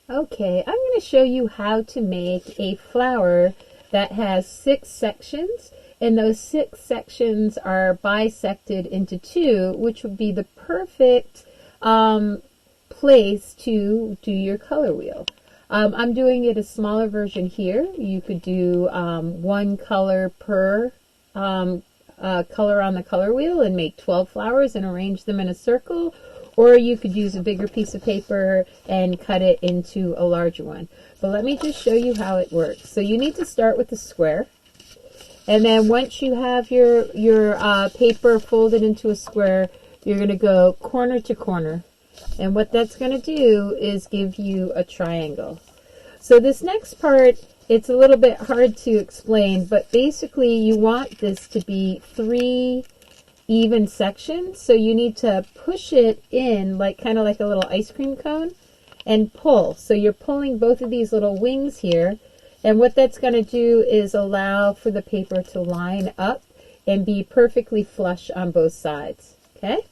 Okay, I'm going to show you how to make a flower that has 6 sections, and those 6 sections are bisected into 2, which would be the perfect place to do your color wheel. I'm doing it a smaller version here. You could do 1 color per color on the color wheel and make 12 flowers and arrange them in a circle, or you could use a bigger piece of paper and cut it into a larger one. But let me just show you how it works. So you need to start with a square, and then once you have your paper folded into a square, you're going to go corner to corner, and what that's going to do is give you a triangle. So this next part, it's a little bit hard to explain, but basically you want this to be 3 even sections, so you need to push it in like kind of like a little ice cream cone and pull. So you're pulling both of these little wings here, and what that's going to do is allow for the paper to line up and be perfectly flush on both sides. Okay,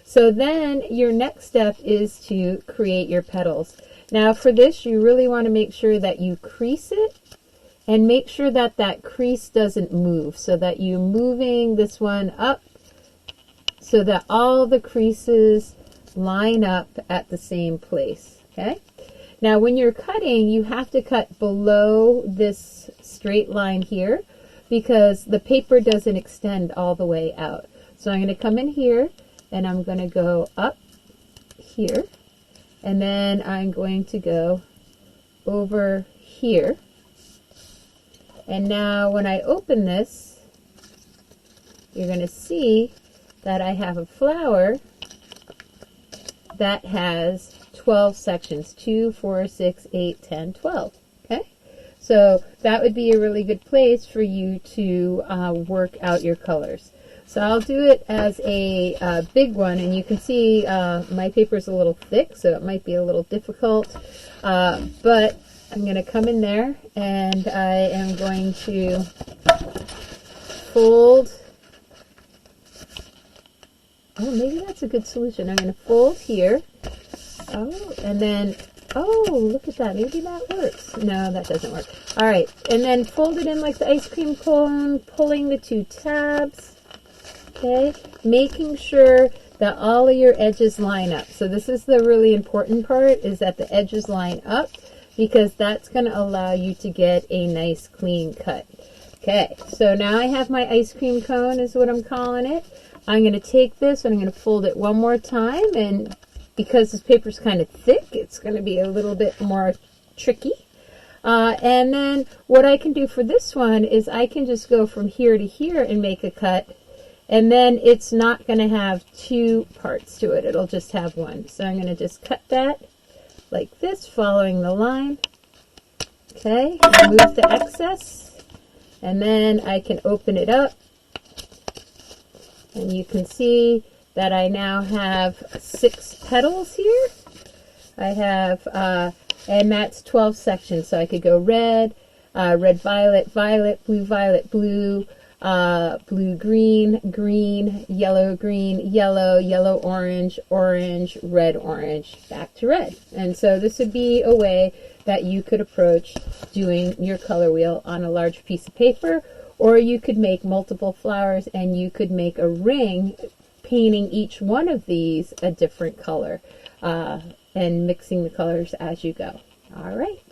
so then your next step is to create your petals. Now for this, you really want to make sure that you crease it, and make sure that that crease doesn't move, so that you're moving this one up so that all the creases line up at the same place. Okay, now when you're cutting, you have to cut below this straight line here because the paper doesn't extend all the way out. So I'm going to come in here and I'm going to go up here, and then I'm going to go over here. And now when I open this, you're going to see that I have a flower that has 12 sections, 2, 4, 6, 8, 10, 12. Okay, so that would be a really good place for you to work out your colors. So I'll do it as a big one, and you can see my paper is a little thick, so it might be a little difficult, but I'm going to come in there and I am going to fold. Oh, maybe that's a good solution. I'm going to fold here. Oh, and then, oh, look at that. Maybe that works. No, that doesn't work. All right, and then fold it in like the ice cream cone, pulling the 2 tabs. Okay, making sure that all of your edges line up. So this is the really important part, is that the edges line up, because that's going to allow you to get a nice clean cut. Okay, so now I have my ice cream cone, is what I'm calling it. I'm going to take this and I'm going to fold it one more time, and because this paper is kind of thick, it's going to be a little bit more tricky. And then what I can do for this one is I can just go from here to here and make a cut, and then it's not going to have 2 parts to it. It'll just have 1. So I'm going to just cut that like this, following the line. Okay, remove the excess, and then I can open it up, and you can see that I now have 6 petals here. I have, and that's 12 sections, so I could go red, red, violet, violet, blue, violet, blue, blue, green, green, yellow, yellow, orange, orange, red, orange, back to red. And so this would be a way that you could approach doing your color wheel on a large piece of paper, or you could make multiple flowers and you could make a ring painting each one of these a different color and mixing the colors as you go. All right.